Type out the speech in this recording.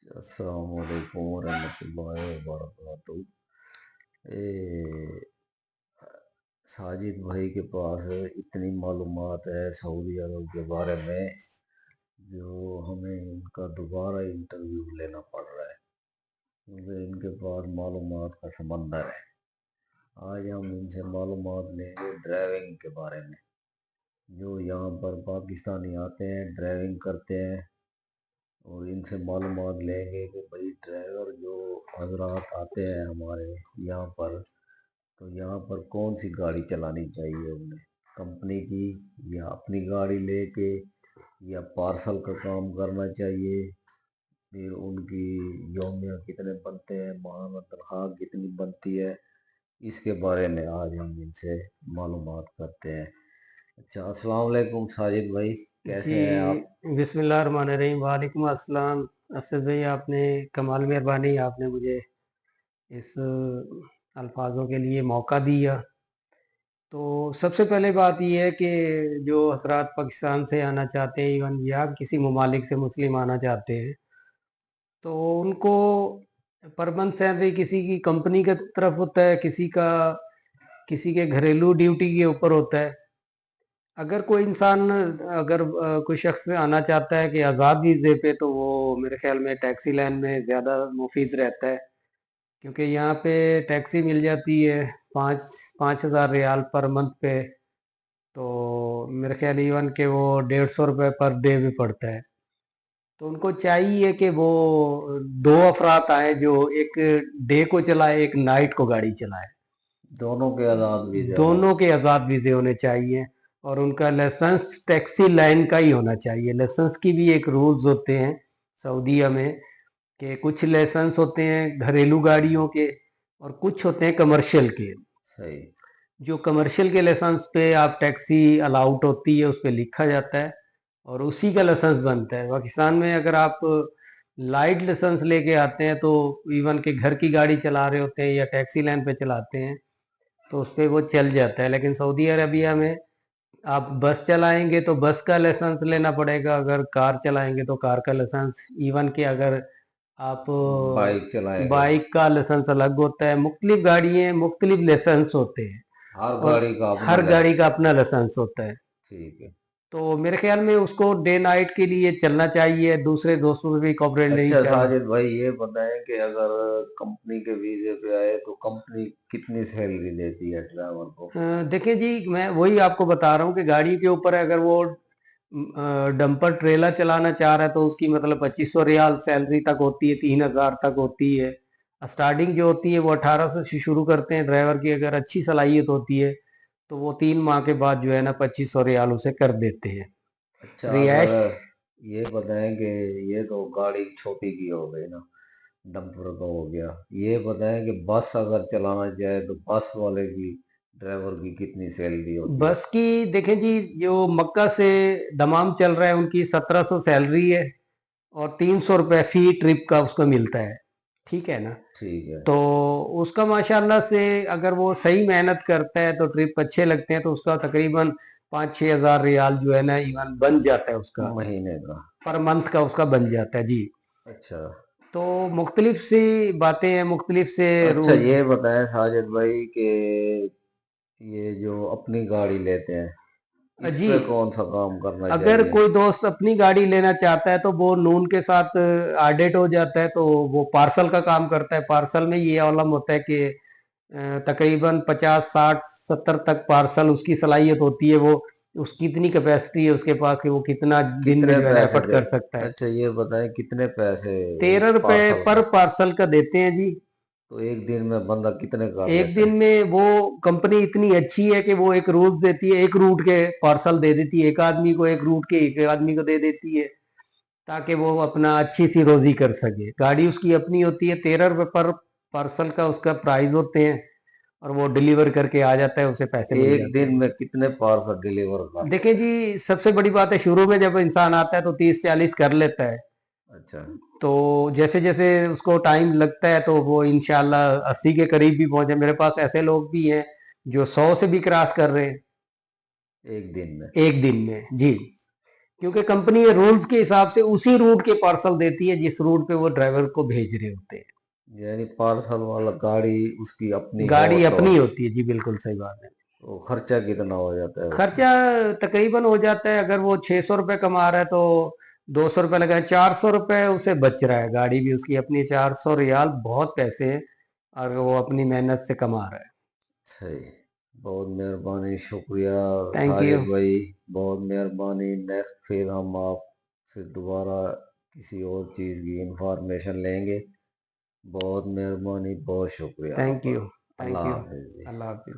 अस्सलाम वालेकुम रहमतुल्लाहि व बरकातहू। ए साजिद भाई के पास इतनी मालूमात है सऊदी अरब के बारे में जो हमें इनका दोबारा इंटरव्यू लेना पड़ रहा है क्योंकि इनके पास मालूमात का समंदर है। आज हम इनसे मालूमात लेंगे ड्राइविंग के बारे में। जो यहाँ पर पाकिस्तानी आते हैं ड्राइविंग करते हैं और इनसे मालूमात लेंगे कि भाई ड्राइवर जो हजरात आते हैं हमारे यहाँ पर, तो यहाँ पर कौन सी गाड़ी चलानी चाहिए उन्हें, कंपनी की या अपनी गाड़ी लेके, या पार्सल का काम करना चाहिए। फिर उनकी योमिया कितने बनते हैं, माहाना तनख्वाह कितनी बनती है, इसके बारे में आज हम इनसे मालूमात करते हैं। अच्छा, अस्सलाम वालेकुम साजिद भाई, जी। कैसे हैं आप? बिस्मिल्लाहिर्रहमानिर्रहीम। वालेकुम अस्सलाम। असद भाई, आपने कमाल मेहरबानी, आपने मुझे इस अल्फाजों के लिए मौका दिया। तो सबसे पहले बात यह है कि जो हजरात पाकिस्तान से आना चाहते हैं, इवन या किसी ममालिक से मुस्लिम आना चाहते हैं, तो उनको पर मंथ सैलरी किसी की कंपनी की तरफ होता है, किसी के घरेलू ड्यूटी के ऊपर होता है। अगर कोई इंसान, अगर कोई शख्स आना चाहता है कि आज़ाद वीज़े पे, तो वो मेरे ख्याल में टैक्सी लाइन में ज़्यादा मुफीद रहता है, क्योंकि यहाँ पे टैक्सी मिल जाती है 5,000 रियाल पर मंथ पे। तो मेरे ख्याल इवन के वो 150 रुपये पर डे भी पड़ता है। तो उनको चाहिए कि वो दो अफराद आए जो एक डे को चलाए, एक नाइट को गाड़ी चलाए। दोनों के आज़ाद वीज़े होने दोनों के आज़ाद वीज़े होने चाहिए और उनका लाइसेंस टैक्सी लाइन का ही होना चाहिए। लाइसेंस की भी एक रूल्स होते हैं सऊदीया में कि कुछ लाइसेंस होते हैं घरेलू गाड़ियों के और कुछ होते हैं कमर्शियल के। सही। जो कमर्शियल के लाइसेंस पे आप टैक्सी अलाउड होती है, उस पर लिखा जाता है और उसी का लाइसेंस बनता है। पाकिस्तान में अगर आप लाइट लाइसेंस लेके आते हैं, तो इवन के घर की गाड़ी चला रहे होते हैं या टैक्सी लाइन पे चलाते हैं, तो उस पे वो चल जाता है। लेकिन सऊदी अरबिया में आप बस चलाएंगे तो बस का लाइसेंस लेना पड़ेगा, अगर कार चलाएंगे तो कार का लाइसेंस। इवन कि अगर आप बाइक चलाएंगे तो बाइक का लाइसेंस अलग होता है। मुख्तलिफ गाड़ियाँ मुख्तलिफ लाइसेंस होते हैं हर और गाड़ी का अपना हर गाड़ी का अपना लाइसेंस होता है। ठीक है। तो मेरे ख्याल में उसको डे नाइट के लिए चलना चाहिए, दूसरे दोस्तों में भी कॉपरेट नहीं अच्छा करना। साजिद भाई, ये बताएं कि अगर कंपनी के वीजे पे आए तो कंपनी कितनी सैलरी देती है ड्राइवर को? देखिए जी, मैं वही आपको बता रहा हूँ कि गाड़ी के ऊपर है। अगर वो डंपर ट्रेलर चलाना चाह रहा है तो उसकी मतलब 2500 रियाल सैलरी तक होती है, 3,000 तक होती है। स्टार्टिंग जो होती है वो 1800 से शुरू करते हैं। ड्राइवर की अगर अच्छी सलाहियत होती है तो वो 3 माह के बाद जो है ना 2500 रियाल उसे कर देते हैं। अच्छा, अगर रिहायश। ये बताएं कि ये तो गाड़ी छोटी की हो गई ना, डंपर का हो गया। ये बताएं कि बस अगर चलाना चाहे तो बस वाले की, ड्राइवर की कितनी सैलरी होती है? बस की देखें जी, जो मक्का से दमाम चल रहा है उनकी 1700 सैलरी है और 300 रुपये फी ट्रिप का उसको मिलता है। ठीक है ना? ठीक है। तो उसका माशाल्लाह से अगर वो सही मेहनत करता है तो ट्रिप अच्छे लगते हैं, तो उसका तकरीबन 5-6 हज़ार रियाल जो है ना ईमान बन जाता है उसका। महीने का? पर मंथ का उसका बन जाता है जी। अच्छा। तो मुख्तलिफ सी बातें हैं, मुख्तलिफ से अच्छा, रूल्स। ये बताएं साजिद भाई कि ये जो अपनी गाड़ी लेते हैं इस जी, पे कौन सा काम करना अगर चाहिए? कोई दोस्त अपनी गाड़ी लेना चाहता है तो वो नून के साथ आडेट हो जाता है, तो वो पार्सल का काम करता है। पार्सल में ये आलम होता है कि तकरीबन 50-60-70 तक पार्सल उसकी सलाहियत होती है। वो उसकी इतनी कैपेसिटी है उसके पास कि वो कितना दिन में कितने जो है ना पैसे एफर्ट दे? कर सकता है। अच्छा, ये बताएं कितने पैसे 13 रुपए पार्सल पर का? पार्सल का देते हैं जी। तो एक दिन में बंदा कितने कर एक लेता दिन है? में वो कंपनी इतनी अच्छी है कि वो एक रूल्स देती है, एक रूट के पार्सल दे देती है। एक आदमी को एक रूट के एक आदमी को दे देती है, ताकि वो अपना अच्छी सी रोजी कर सके। गाड़ी उसकी अपनी होती है। 13 रुपए पर पार्सल का उसका प्राइस होते हैं और वो डिलीवर करके आ जाता है, उसे पैसे मिल एक जाते दिन हैं। में कितने पार्सल डिलीवर कर देखिए लेता जी, सबसे बड़ी बात है शुरू में जब इंसान आता है तो 30-40 कर लेता है। है? अच्छा। तो जैसे जैसे उसको टाइम लगता है तो वो इंशाल्लाह 80 के करीब भी पहुंचे। मेरे पास ऐसे लोग भी हैं जो 100 से भी क्रॉस कर रहे हैं एक दिन में? एक दिन में जी। क्योंकि कंपनी ये रूल्स के हिसाब से उसी रूट के पार्सल देती है जिस रूट पे वो ड्राइवर को भेज रहे होते हैं। यानी पार्सल वाला गाड़ी उसकी अपनी हो गाड़ी तो अपनी होती है जी, बिल्कुल सही बात है। वो खर्चा कितना हो जाता है उसमें? खर्चा तकरीबन हो जाता है, अगर वो 600 रुपये कमा रहा है तो 200 रुपये लगा, 400 रुपये उसे बच रहा है। गाड़ी भी उसकी अपनी, 400 रियाल बहुत पैसे हैं और वो अपनी मेहनत से कमा रहा है। सही। बहुत मेहरबानी, शुक्रिया थैंक यू। साजिद भाई। बहुत मेहरबानी। नेक्स्ट फिर हम आपसे दोबारा किसी और चीज़ की इंफॉर्मेशन लेंगे। बहुत मेहरबानी, बहुत शुक्रिया थैंक आपका। यू। Thank Allah you. हाफिज़ जी। अल्लाह हाफिज।